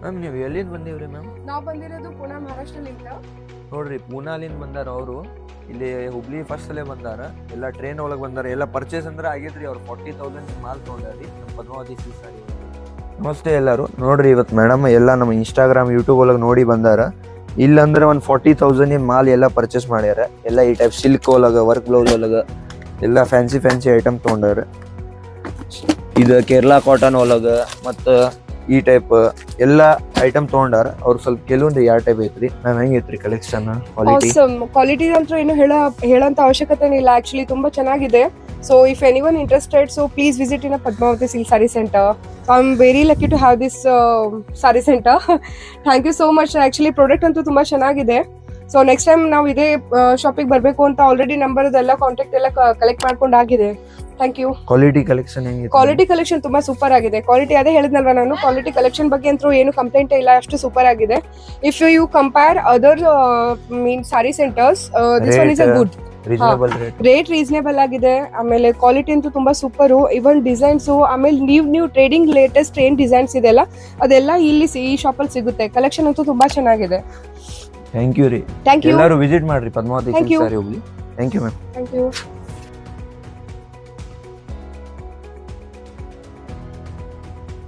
Ma'am ನೀವು ಎಲ್ಲಿಂದ ಬಂದೀವ್ರಿ ma'am? ನಾವು ಬಂದಿರೋದು ಪುಣೆ ಮಹಾರಾಷ್ಟ್ರಲಿಂದ. ನೋಡ್ರಿ ಪೂನಾಲಿಂದ ಬಂದಾರ ಅವರು. ಇಲ್ಲಿ ಹುಬ್ಳಿ ಫಸ್ಟ್ ಅಲ್ಲೇ ಬಂದಾರ. ಎಲ್ಲ ಟ್ರೈನ್ ಒಳಗೆ ಬಂದಾರ. ಎಲ್ಲ ಪರ್ಚೇಸ್ ಅಂದ್ರೆ ಆಗೈತ್ರಿ. ಅವ್ರು 40,000 ಮಾಲ್ ತೊಗೊಂಡಾರಿ ನಮ್ಮ ಪದ್ಮಾವತಿ ಸಿಲ್ಕ್ ಸಾರಿ. ನಮಸ್ತೆ ಎಲ್ಲರೂ. ನೋಡ್ರಿ ಇವತ್ತು ಮೇಡಮ್ ಎಲ್ಲ ನಮ್ಮ ಇನ್ಸ್ಟಾಗ್ರಾಮ್ ಯೂಟ್ಯೂಬ್ ಒಳಗೆ ನೋಡಿ ಬಂದಾರ. ಇಲ್ಲಂದ್ರೆ ಒಂದು 40,000 ಮಾಲ್ ಎಲ್ಲ ಪರ್ಚೇಸ್ ಮಾಡ್ಯಾರ. ಎಲ್ಲ ಈ ಟೈಪ್ ಸಿಲ್ಕ್ ಒಳಗೆ ವರ್ಕ್ ಬ್ಲೌಸ್ ಒಳಗೆ ಎಲ್ಲ ಫ್ಯಾನ್ಸಿ ಐಟಮ್ ತೊಗೊಂಡಾರ. ಇದು ಕೇರಳ ಕಾಟನ್ ಒಳಗೆ ಮತ್ತು ಈ ಟೈಪ್ ಎಲ್ಲ ಐಟಮ್ ತೊಗೊಂಡಾರ. ಅವ್ರು ಸ್ವಲ್ಪ ಕೆಲವೊಂದು ಯಾವ ಟೈಪ್ ಐತ್ರಿ ಮ್ಯಾಮ್? ಹೆಂಗೈತ್ರಿ ಕಲೆಕ್ಷನ್ ಕ್ವಾಲಿಟಿ ಅಂತೂ ಏನು ಹೇಳೋಂತ ಅವಶ್ಯಕತೆ ಇಲ್ಲ. ಆಕ್ಚುಲಿ ತುಂಬಾ ಚೆನ್ನಾಗಿದೆ. So if anyone interested, so please visit in Padmavati silk sari centre. I am very lucky to have this sari centre. Thank you so much. Actually product ಅಂತೂ ತುಂಬಾ ಚೆನ್ನಾಗಿದೆ. ಸೊ ನೆಕ್ಸ್ಟ್ ಟೈಮ್ ನಾವು ಇದೇ ಶಾಪಿಗೆ ಬರಬೇಕು ಅಂತ ಆಲ್ರೆಡಿ ನಂಬರ್ ಎಲ್ಲ ಕಾಂಟ್ಯಾಕ್ಟ್ ಎಲ್ಲ ಕಲೆಕ್ಟ್ ಮಾಡ್ಕೊಂಡಾಗಿದೆ. Thank you. ಕ್ವಾಲಿಟಿ ಕಲೆಕ್ಷನ್ ಹೆಂಗಿದೆ? ಕ್ವಾಲಿಟಿ ಕಲೆಕ್ಷನ್ ತುಂಬಾ ಸೂಪರ್ ಆಗಿದೆ. ಕ್ವಾಲಿಟಿ ಅದೇ ಹೇಳಿದ್ನಲ್ವಾ ನಾನು, ಕ್ವಾಲಿಟಿ ಕಲೆಕ್ಷನ್ ಬಗ್ಗೆ ಅಂತೂ ಏನು ಕಂಪ್ಲೇಂಟ್ ಇಲ್ಲ, ಅಷ್ಟು ಸೂಪರ್ ಆಗಿದೆ. If you compare other mean sari centres, this one is a good rate. Reasonable ಆಗಿದೆ. ಆಮೇಲೆ ಕ್ವಾಲಿಟಿ ಅಂತೂ ತುಂಬಾ ಸೂಪರ್. ಇವನ್ ಡಿಸೈನ್ಸ್, ಆಮೇಲೆ ನೀವು ಟ್ರೇಡಿಂಗ್ ಲೇಟೆಸ್ಟ್ ಏನ್ ಡಿಸೈನ್ಸ್ ಇದೆಲ್ಲ ಅದೆಲ್ಲ ಇಲ್ಲಿ ಈ ಶಾಪಲ್ಲಿ ಸಿಗುತ್ತೆ. ಕಲೆಕ್ಷನ್ ಅಂತೂ ತುಂಬಾ ಚೆನ್ನಾಗಿದೆ. ಥ್ಯಾಂಕ್ ಯು ರೀ. Thank you. ಎಲ್ಲರೂ ವಿಸಿಟ್ ಮಾಡ್ರಿ Padmavati silk sari Hubli. Thank you ma'am. Thank you.